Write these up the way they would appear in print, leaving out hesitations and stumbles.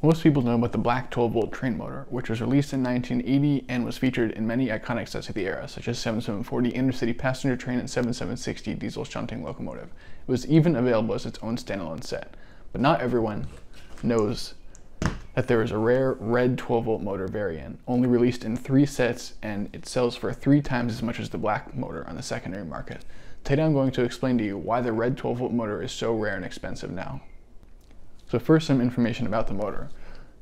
Most people know about the black 12-volt train motor, which was released in 1980 and was featured in many iconic sets of the era, such as 7740 intercity passenger train and 7760 diesel shunting locomotive. It was even available as its own standalone set. But not everyone knows that there is a rare red 12-volt motor variant, only released in 3 sets, and it sells for 3 times as much as the black motor on the secondary market. Today I'm going to explain to you why the red 12-volt motor is so rare and expensive now. So first, some information about the motor.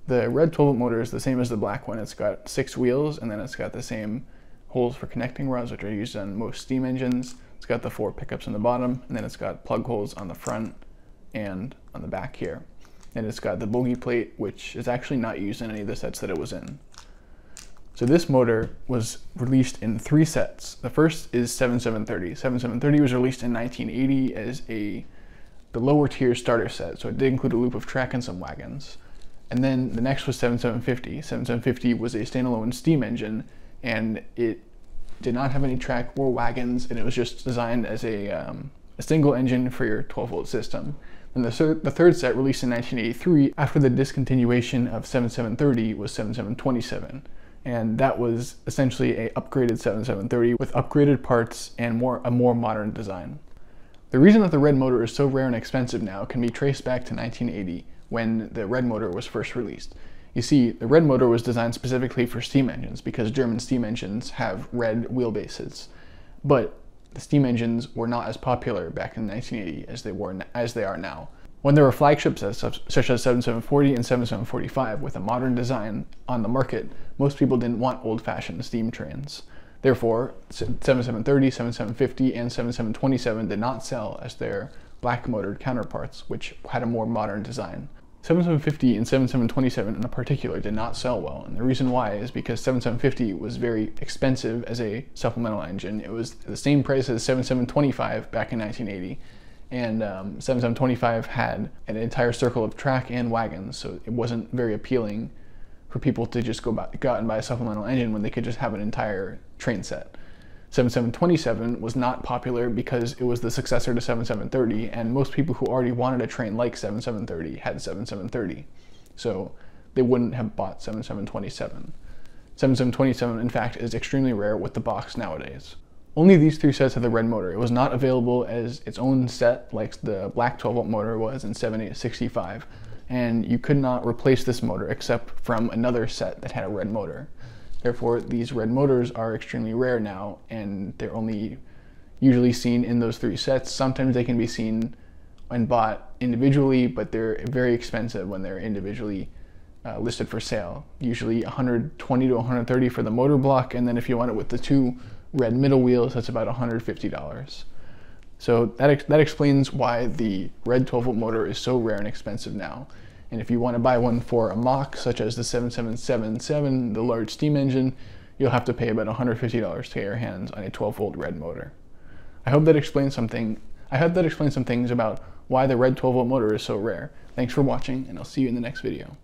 The red 12-volt motor is the same as the black one. It's got 6 wheels, and then it's got the same holes for connecting rods, which are used on most steam engines. It's got the 4 pickups on the bottom, and then it's got plug holes on the front and on the back here. And it's got the bogie plate, which is actually not used in any of the sets that it was in. So this motor was released in 3 sets. The first is 7730. 7730 was released in 1980 as the lower tier starter set, so it did include a loop of track and some wagons. And then the next was 7750. 7750 was a standalone steam engine, and it did not have any track or wagons, and it was just designed as a single engine for your 12-volt system. And the third set, released in 1983 after the discontinuation of 7730, was 7727. And that was essentially an upgraded 7730 with upgraded parts and a more modern design. The reason that the red motor is so rare and expensive now can be traced back to 1980, when the red motor was first released. You see, the red motor was designed specifically for steam engines because German steam engines have red wheelbases. But the steam engines were not as popular back in 1980 as they are now. When there were flagship sets such as 7740 and 7745 with a modern design on the market, most people didn't want old-fashioned steam trains. Therefore, 7730, 7750, and 7727 did not sell as their black-motored counterparts, which had a more modern design. 7750 and 7727 in particular did not sell well, and the reason why is because 7750 was very expensive as a supplemental engine. It was the same price as 7725 back in 1980, and 7725 had an entire circle of track and wagons, so it wasn't very appealing for people to just go out and buy a supplemental engine when they could just have an entire train set. 7727 was not popular because it was the successor to 7730, and most people who already wanted a train like 7730 had 7730, so they wouldn't have bought 7727. 7727, in fact, is extremely rare with the box nowadays. Only these 3 sets have the red motor. It was not available as its own set like the black 12-volt motor was in 7865, and you could not replace this motor except from another set that had a red motor. Therefore, these red motors are extremely rare now, and they're only usually seen in those 3 sets. Sometimes they can be seen and bought individually, but they're very expensive when they're individually listed for sale. Usually $120 to $130 for the motor block, and then if you want it with the 2 red middle wheels, that's about $150. So that explains why the red 12-volt motor is so rare and expensive now. And if you want to buy one for a mock, such as the 7777, the large steam engine, you'll have to pay about $150 to get your hands on a 12-volt red motor. I hope that explains some things about why the red 12-volt motor is so rare. Thanks for watching, and I'll see you in the next video.